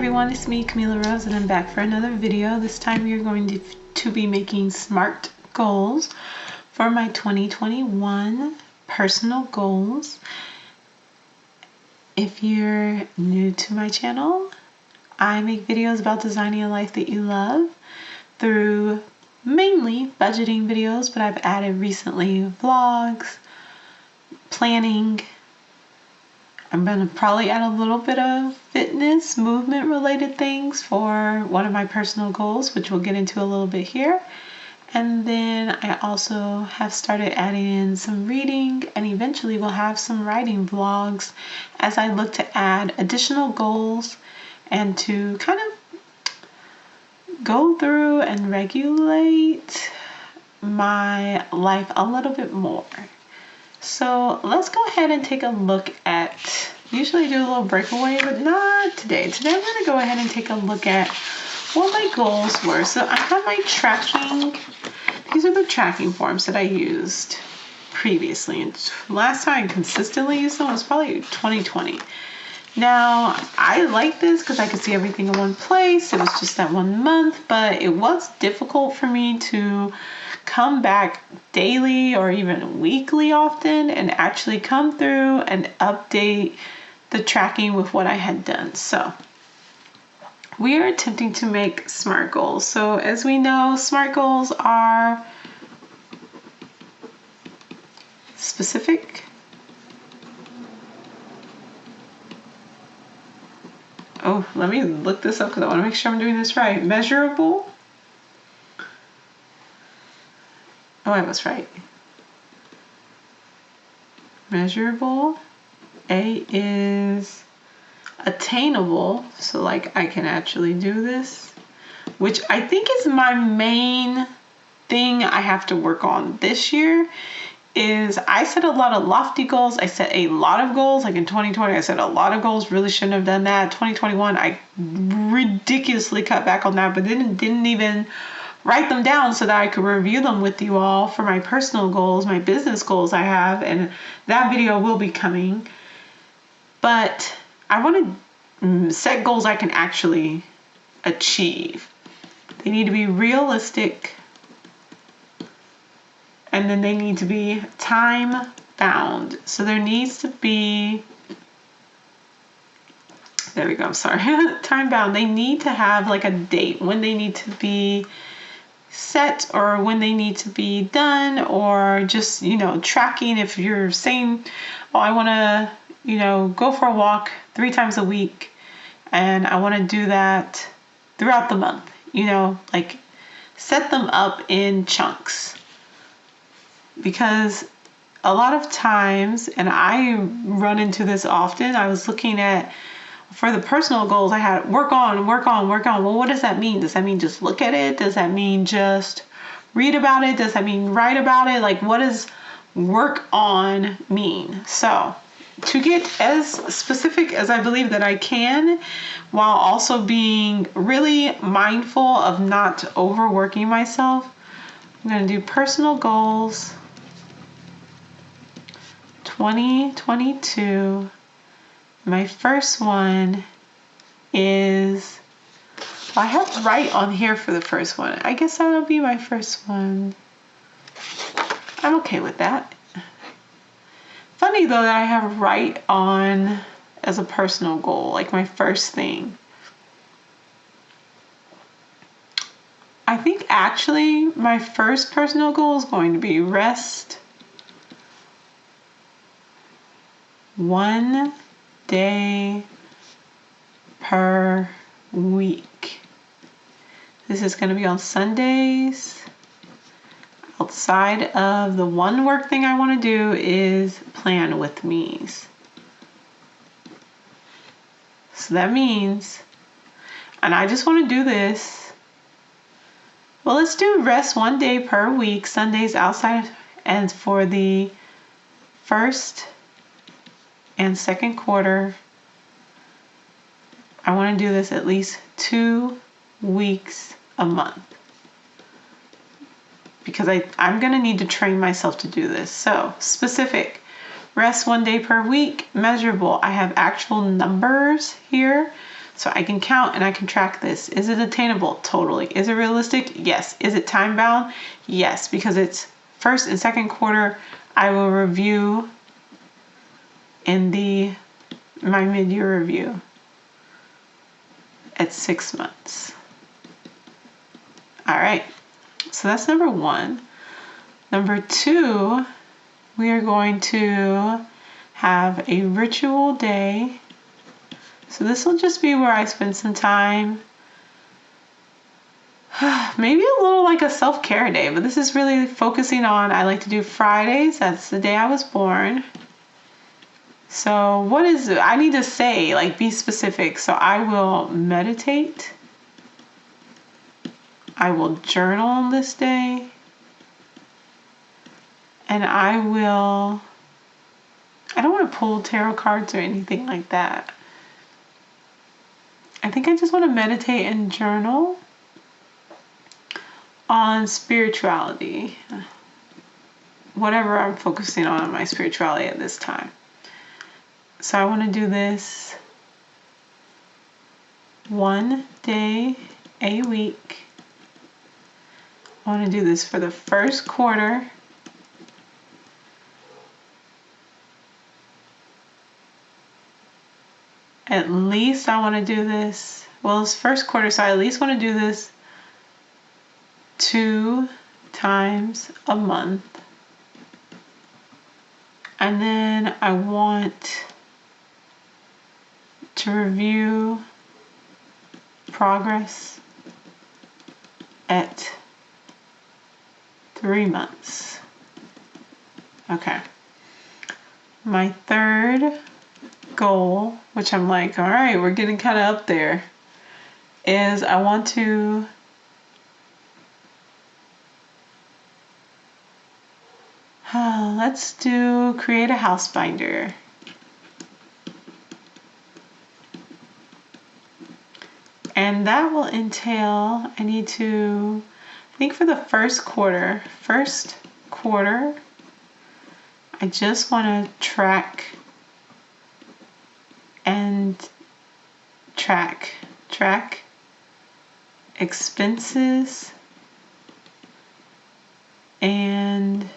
everyone, it's me, Kamilah Rose, and I'm back for another video. This time we are going to be making SMART goals for my 2021 personal goals. If you're new to my channel, I make videos about designing a life that you love through mainly budgeting videos, but I've added recently vlogs, planning. I'm going to probably add a little bit of fitness, movement related things for one of my personal goals, which we'll get into a little bit here. And then I also have started adding in some reading, and eventually we'll have some writing vlogs as I look to add additional goals and to kind of go through and regulate my life a little bit more. So let's go ahead and take a look at, usually I do a little breakaway, but not today. Today I'm going to go ahead and take a look at what my goals were. So I have my tracking. These are the tracking forms that I used previously. And last time I consistently used them was probably 2020. Now, I like this because I could see everything in one place. It was just that 1 month, but it was difficult for me to come back daily or even weekly often and actually come through and update the tracking with what I had done. So we are attempting to make SMART goals. So as we know, SMART goals are specific, oh, let me look this up because I want to make sure I'm doing this right. Measurable. Oh, I was right. Measurable. A is attainable. So like I can actually do this, which I think is my main thing I have to work on this year. Is I set a lot of lofty goals. I set a lot of goals. Like in 2020, I set a lot of goals. Really shouldn't have done that. 2021, I ridiculously cut back on that, but then didn't even write them down so that I could review them with you all for my personal goals, my business goals I have, and that video will be coming. But I want to set goals I can actually achieve. They need to be realistic, and then they need to be time bound. So there needs to be, there we go, I'm sorry, time bound. They need to have like a date when they need to be set or when they need to be done, or just, you know, tracking. If you're saying, oh, I want to, you know, go for a walk 3 times a week and I want to do that throughout the month, you know, like set them up in chunks. Because a lot of times, and I run into this often, I was looking at, for the personal goals, I had work on. Well, what does that mean? Does that mean just look at it? Does that mean just read about it? Does that mean write about it? Like, what does work on mean? So to get as specific as I believe that I can, while also being really mindful of not overworking myself, I'm going to do personal goals 2022. My first one is, well, I have write on here for the first one. I guess that'll be my first one. I'm okay with that. Funny though that I have write on as a personal goal, like my first thing. I think actually my first personal goal is going to be rest 1 day per week. This is going to be on Sundays. Outside of the one work thing I want to do is plan with me's. So that means, and I just want to do this. Well, let's do rest 1 day per week, Sundays outside, and for the first and second quarter, I want to do this at least 2 weeks a month, because I'm going to need to train myself to do this. So specific, Rest 1 day per week. Measurable. I have actual numbers here. So I can count and I can track this. Is it attainable? Totally. Is it realistic? Yes. Is it time bound? Yes, because it's first and second quarter. I will review in my mid-year review at 6 months. All right. So that's number 1. Number 2, we are going to have a ritual day. So this will just be where I spend some time, maybe a little like a self-care day, but this is really focusing on, I like to do Fridays. That's the day I was born. So what is it? I need to say, like, be specific. So I will meditate. I will journal on this day. And I don't want to pull tarot cards or anything like that. I think I just want to meditate and journal on spirituality. Whatever I'm focusing on my spirituality at this time. So I want to do this 1 day a week. I want to do this for the first quarter. At least I want to do this, well, it's first quarter, so I at least want to do this 2 times a month. And then I want to review progress at 3 months. Okay. My third goal, which I'm like, all right, we're getting kind of up there, is I want to let's create a house binder. And that will entail, I think for the first quarter, I just want to track expenses and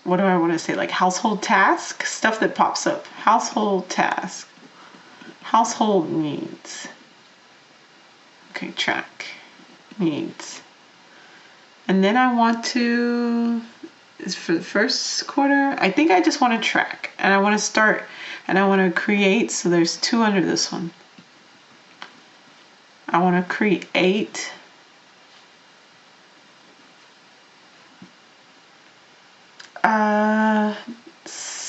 what do I want to say, like household task stuff that pops up, household needs. Okay, track needs. And then I want to, for the first quarter, I think I just want to track, and I want to start, and I want to create, so there's 2 under this one. I want to create a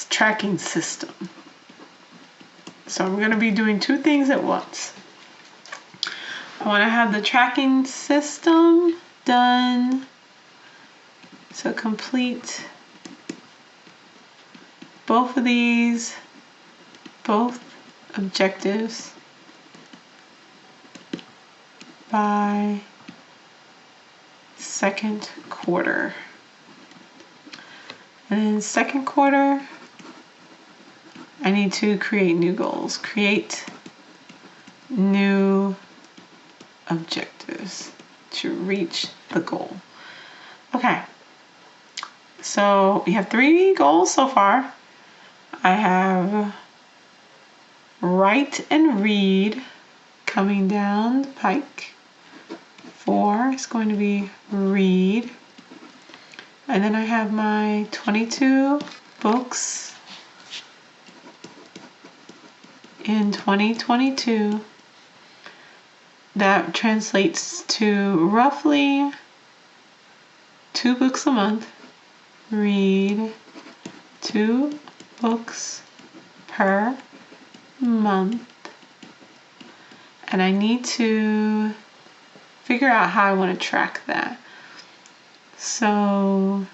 tracking system. So I'm going to be doing 2 things at once. I want to have the tracking system done. So complete both objectives by second quarter. And in second quarter, I need to create new goals, create new objectives to reach the goal. Okay, so we have 3 goals so far. I have write and read coming down the pike. 4 is going to be read. And then I have my 22 books in 2022. That translates to roughly 2 books a month. Read 2 books per month. And I need to figure out how I want to track that. So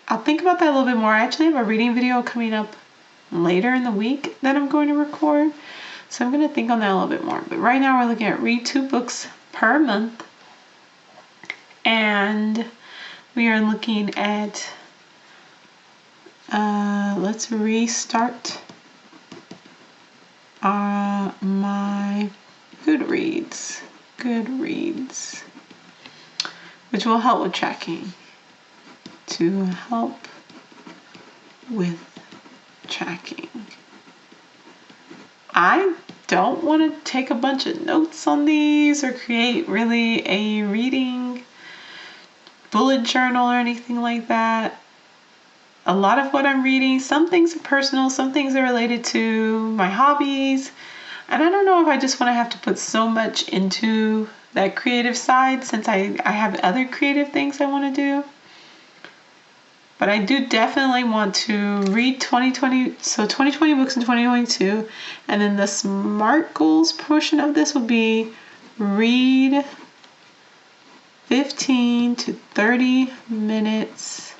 I'll think about that a little bit more. I actually have a reading video coming up later in the week that I'm going to record. So I'm going to think on that a little bit more. But right now we're looking at read 2 books per month. And we are looking at, let's restart my Goodreads, which will help with tracking. To help with tracking. I don't want to take a bunch of notes on these or create really a reading bullet journal or anything like that. A lot of what I'm reading, some things are personal, some things are related to my hobbies. And I don't know if I just want to have to put so much into that creative side since I have other creative things I want to do. But I do definitely want to read 2020 books in 2022. And then the SMART goals portion of this will be read 15 to 30 minutes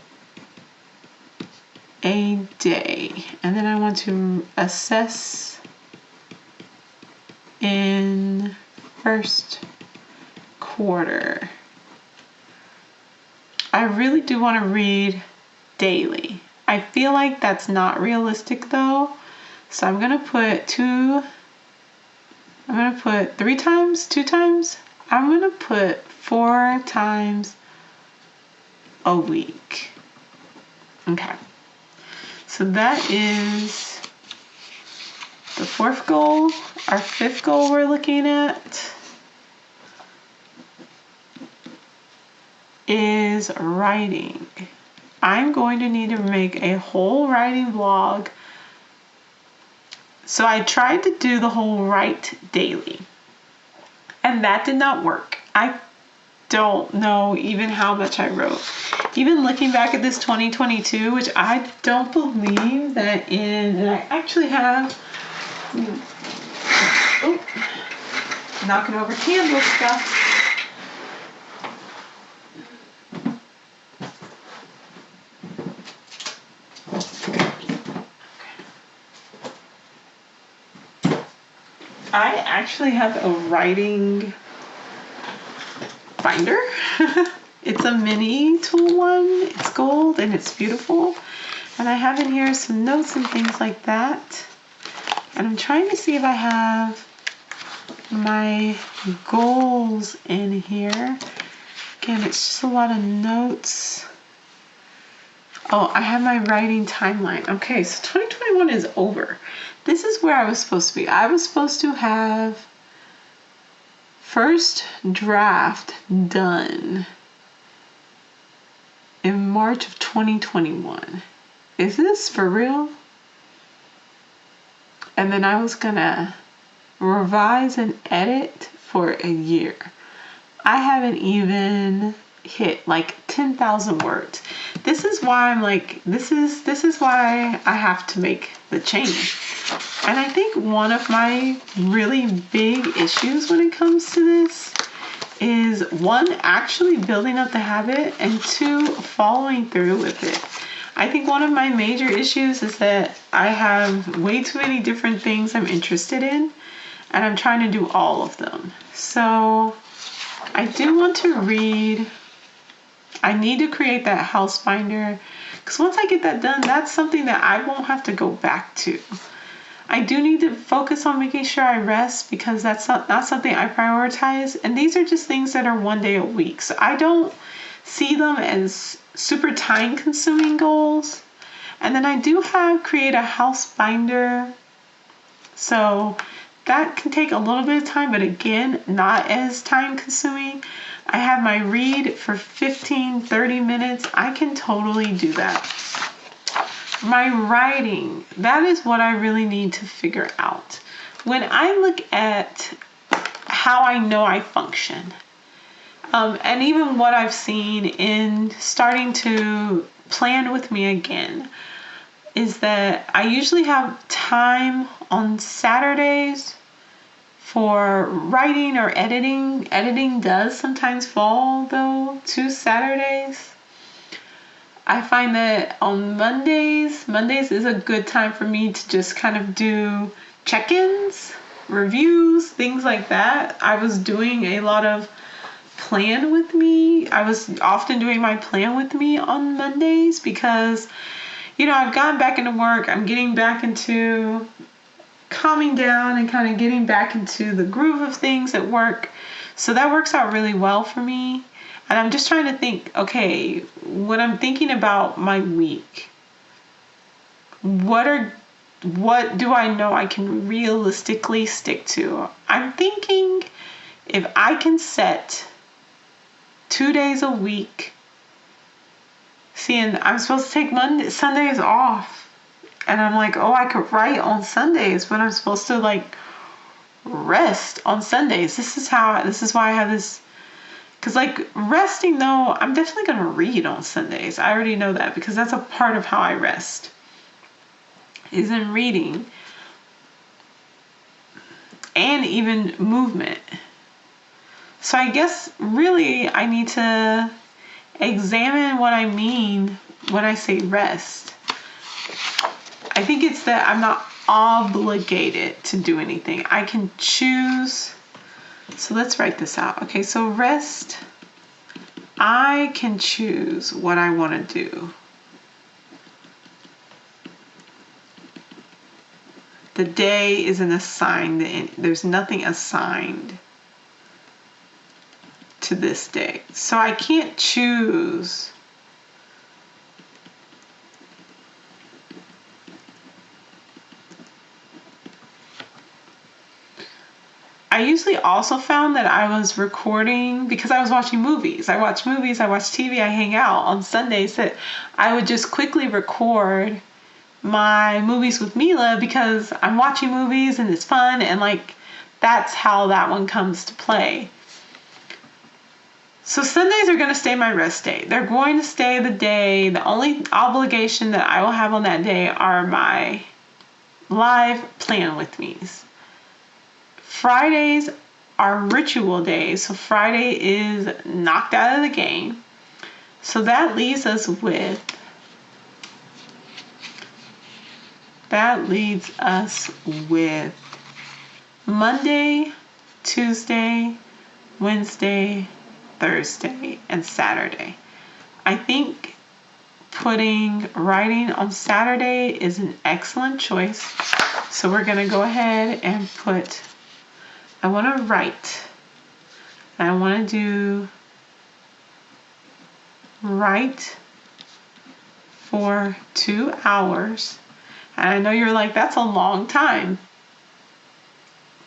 a day. And then I want to assess in first quarter. I really do want to read daily. I feel like that's not realistic though. So I'm going to put 3 times, 2 times. I'm going to put 4 times a week. Okay. So that is the 4th goal. Our 5th goal we're looking at is writing. I'm going to need to make a whole writing vlog. So I tried to do the whole write daily, and that did not work. I don't know even how much I wrote. Even looking back at this 2022, which I don't believe that and I actually have, knocking over candle stuff. I actually have a writing binder. It's a mini tool one. It's gold and it's beautiful. And I have in here some notes and things like that. And I'm trying to see if I have my goals in here. Again, it's just a lot of notes. Oh, I have my writing timeline. Okay, so 2021 is over. This is where I was supposed to be. I was supposed to have first draft done in March of 2021. Is this for real? And then I was gonna revise and edit for a year. I haven't even hit like 10,000 words. This is why I'm like, this is why I have to make the change. And I think one of my really big issues when it comes to this is 1, actually building up the habit, and 2, following through with it. I think one of my major issues is that I have way too many different things I'm interested in, and I'm trying to do all of them. So I do want to read. I need to create that house binder, because once I get that done, that's something that I won't have to go back to. I do need to focus on making sure I rest, because that's not something I prioritize. And these are just things that are 1 day a week. So I don't see them as super time consuming goals. And then I do have create a house binder. So that can take a little bit of time, but again, not as time consuming. I have my read for 15, 30 minutes. I can totally do that. My writing, that is what I really need to figure out. When I look at how I know I function, and even what I've seen in starting to plan with me again, is that I usually have time on Saturdays for writing or editing. Editing does sometimes fall though to Saturdays. I find that on Mondays is a good time for me to just kind of do check-ins, reviews, things like that. I was doing a lot of plan with me. I was often doing my plan with me on Mondays because, I've gotten back into work. I'm getting back into calming down and kind of getting back into the groove of things at work. So that works out really well for me. And I'm just trying to think, okay, when I'm thinking about my week, what do I know I can realistically stick to? I'm thinking if I can set 2 days a week, and I'm supposed to take Sundays off. And I'm like, oh, I could write on Sundays, but I'm supposed to like rest on Sundays. This is why I have this. Because like resting though, I'm definitely going to read on Sundays. I already know that because that's a part of how I rest, is in reading and even movement. So I guess really I need to examine what I mean when I say rest. I think it's that I'm not obligated to do anything. I can choose. So let's write this out. Okay, so rest, I can choose what I want to do. The day isn't assigned. There's nothing assigned to this day. So I can't choose I usually also found that I was recording because I was watching movies. I watch movies, I watch TV, I hang out on Sundays, that I would just quickly record my movies with Mila because I'm watching movies and it's fun, and like that's how that one comes to play. So Sundays are going to stay my rest day. They're going to stay the day. The only obligation that I will have on that day are my live plan with me's. Fridays are ritual days. So Friday is knocked out of the game. So that leaves us with Monday, Tuesday, Wednesday, Thursday, and Saturday. I think putting writing on Saturday is an excellent choice. So we're going to go ahead and put, I want to write. I want to write for 2 hours. And I know you're like, that's a long time.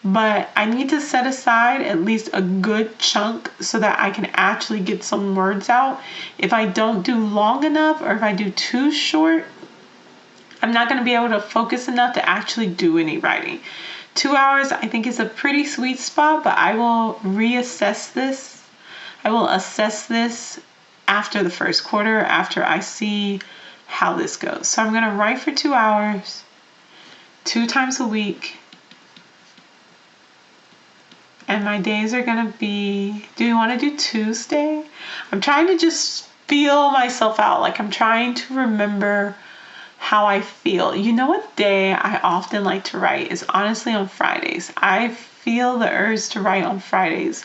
But I need to set aside at least a good chunk so that I can actually get some words out. If I don't do long enough, or if I do too short, I'm not going to be able to focus enough to actually do any writing. 2 hours, I think, is a pretty sweet spot, but I will reassess this. I will assess this after the first quarter, after I see how this goes. So I'm going to write for 2 hours, 2 times a week. And my days are going to be, do you want to do Tuesday? I'm trying to just feel myself out. Like I'm trying to remember how I feel. You know what day I often like to write is honestly on Fridays. I feel the urge to write on Fridays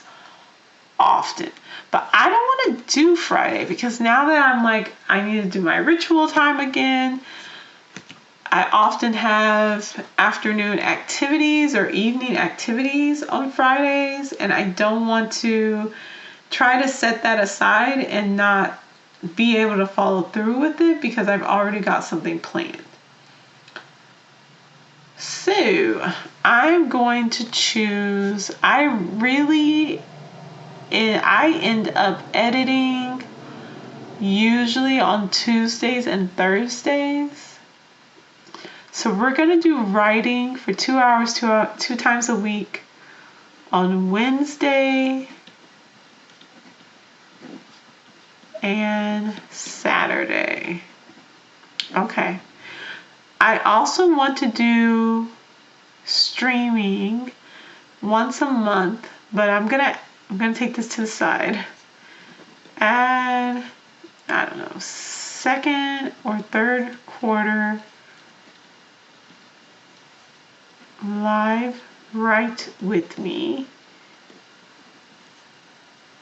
often. But I don't want to do Friday because now that I'm like, I need to do my ritual time again. I often have afternoon activities or evening activities on Fridays, and I don't want to try to set that aside and not be able to follow through with it because I've already got something planned. So I'm going to choose, I end up editing usually on Tuesdays and Thursdays. So we're going to do writing for 2 hours, 2 times a week on Wednesday and Saturday. Okay. I also want to do streaming once a month, but I'm gonna take this to the side. Add, I don't know, second or third quarter live write with me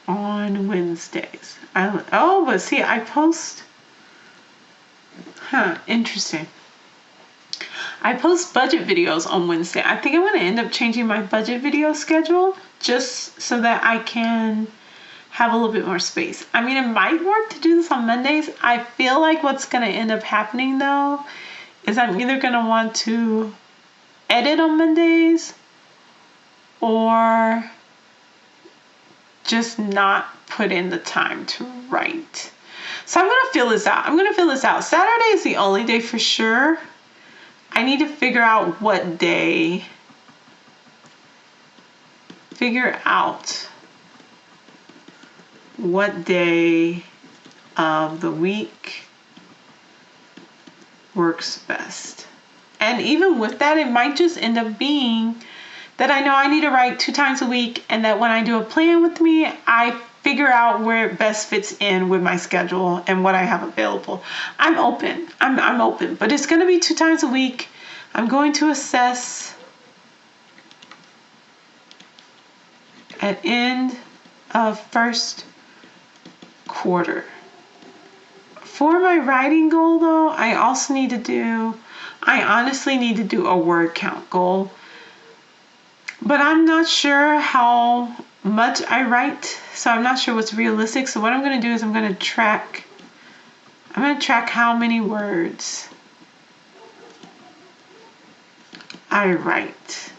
on Wednesdays. But see, I post. Interesting. I post budget videos on Wednesday. I think I'm going to end up changing my budget video schedule just so that I can have a little bit more space. I mean, it might work to do this on Mondays. I feel like what's going to end up happening though is I'm either going to want to edit on Mondays or just not put in the time to write. So I'm going to fill this out. Saturday is the only day for sure. I need to figure out what day. Of the week works best. And even with that, it might just end up being that I know I need to write 2 times a week, and that when I do a plan with me, I figure out where it best fits in with my schedule and what I have available. I'm open. I'm open, but it's going to be 2 times a week. I'm going to assess at end of first quarter. For my writing goal though, I honestly need to do a word count goal. But I'm not sure how much I write, so I'm not sure what's realistic. So what I'm going to do is I'm going to track how many words I write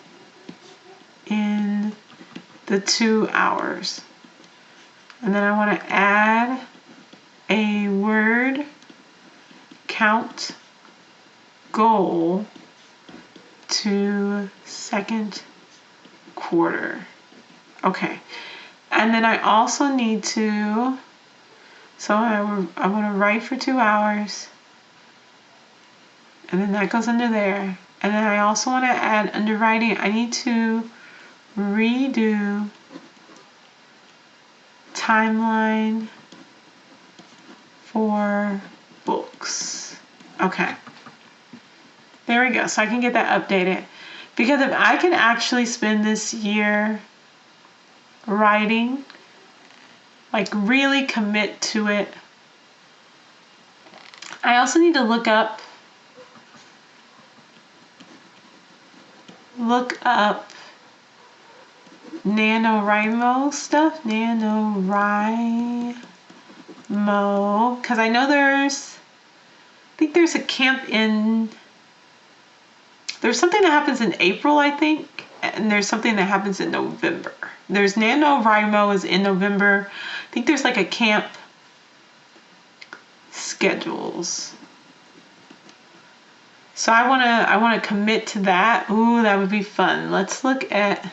in the 2 hours. And then I want to add a word count goal to second quarter. Okay. And then I also need to, so I want to write for 2 hours. And then that goes under there. And then I also want to add under writing, I need to redo timeline for books. Okay. There we go. So I can get that updated. Because if I can actually spend this year writing, like really commit to it, I also need to look up NaNoWriMo stuff. NaNoWriMo. Because I know I think there's a camp there's something that happens in April, I think, and there's something that happens in November. There's NaNoWriMo is in November. I think there's like a camp schedules. So I wanna commit to that. Ooh, that would be fun. Let's look at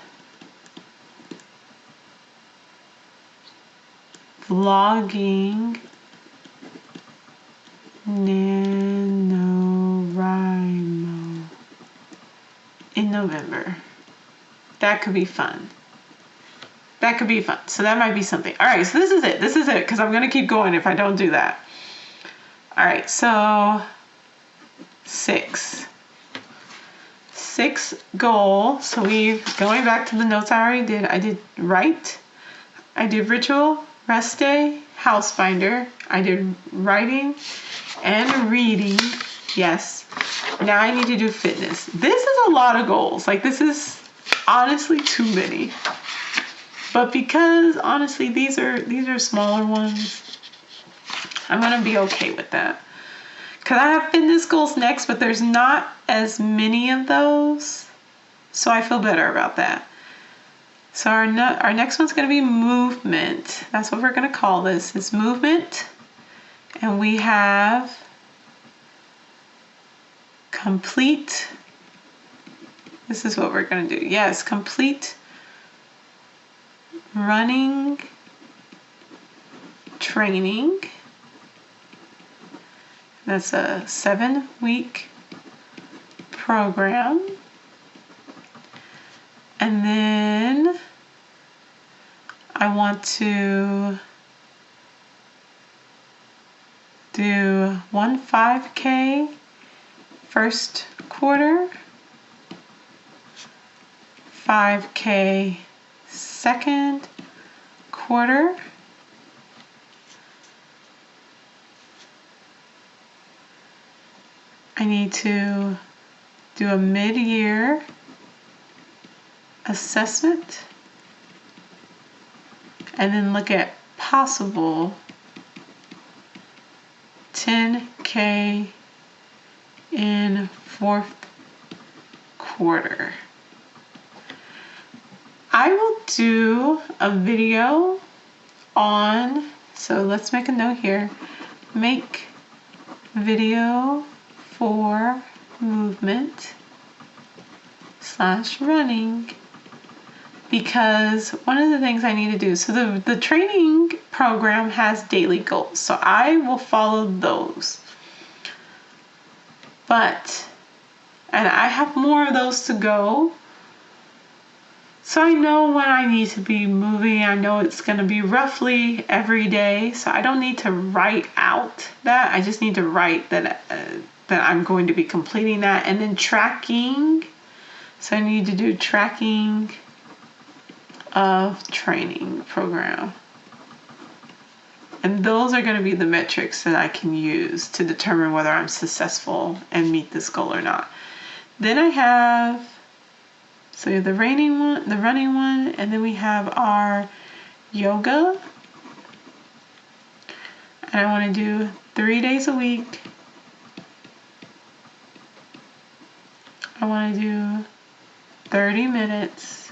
vlogging NaNoWriMo in November. That could be fun. So that might be something. All right, so this is it, because I'm going to keep going if I don't do that. All right, so 6 goal. So going back to the notes I already did. I did write. I did ritual, rest day, house finder. I did writing and reading. Yes. Now I need to do fitness. This is a lot of goals. Like, this is honestly too many. But because honestly these are smaller ones, I'm gonna be okay with that. Cause I have fitness goals next, but there's not as many of those, so I feel better about that. So our next one's gonna be movement. That's what we're gonna call this. It's movement, and we have complete. This is what we're gonna do. Yes, complete running training. That's a 7-week program. And then I want to do 1 5K first quarter, 5K second quarter, I need to do a mid-year assessment, and then look at possible 10K in fourth quarter. I will do a video on, so let's make a note here, make video for movement / running, because one of the things I need to do, so the training program has daily goals, so I will follow those. And I have more of those to go. So I know when I need to be moving. I know it's going to be roughly every day. So I don't need to write out that. I just need to write that I'm going to be completing that. And then tracking. So I need to do tracking of training program. And those are going to be the metrics that I can use to determine whether I'm successful and meet this goal or not. Then I have, so the running one, and then we have our yoga. And I want to do 3 days a week. I want to do 30 minutes.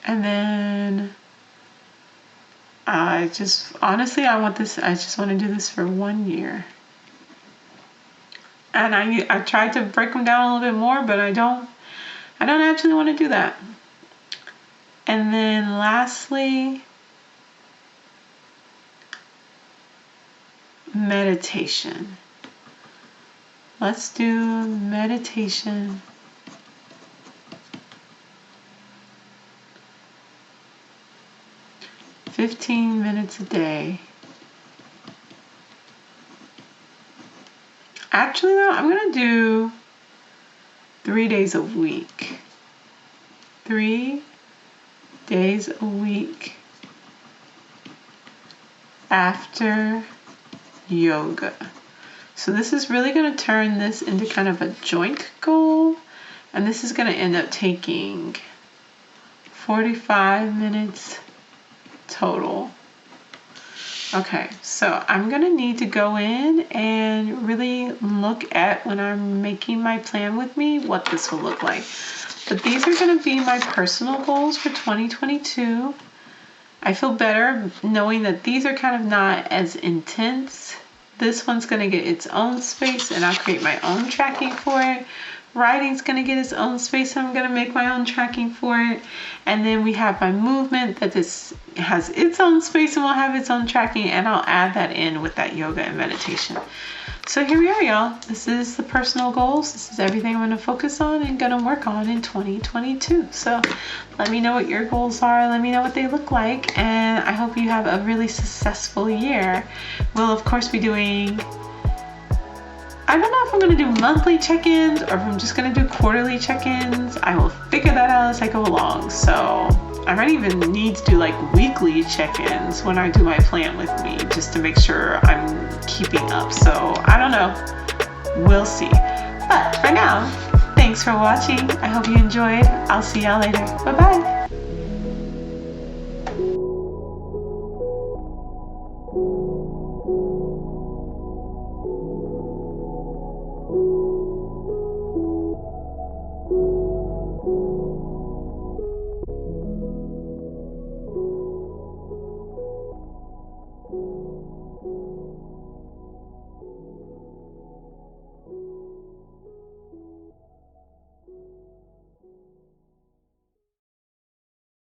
And then I just want to do this for 1 year. And I tried to break them down a little bit more, but I don't actually want to do that. And then lastly, meditation. Let's do meditation. "15 minutes a day." Actually, though, I'm going to do 3 days a week. 3 days a week after yoga. So this is really going to turn this into kind of a joint goal. And this is going to end up taking 45 minutes total. Okay, so I'm going to need to go in and really look at, when I'm making my plan with me, what this will look like. But these are going to be my personal goals for 2022. I feel better knowing that these are kind of not as intense. This one's going to get its own space, and I'll create my own tracking for it. Writing's going to get its own space, and I'm going to make my own tracking for it. And then we have my movement that this has its own space and will have its own tracking, and I'll add that in with that yoga and meditation. So here we are, y'all. This is the personal goals. This is everything I'm going to focus on and going to work on in 2022. So let me know what your goals are. Let me know what they look like, and I hope you have a really successful year. We'll, of course, be doing, I don't know if I'm going to do monthly check-ins or if I'm just going to do quarterly check-ins. I will figure that out as I go along. So I might even need to do like weekly check-ins when I do my plan with me, just to make sure I'm keeping up. So I don't know. We'll see. But for now, thanks for watching. I hope you enjoyed. I'll see y'all later. Bye-bye.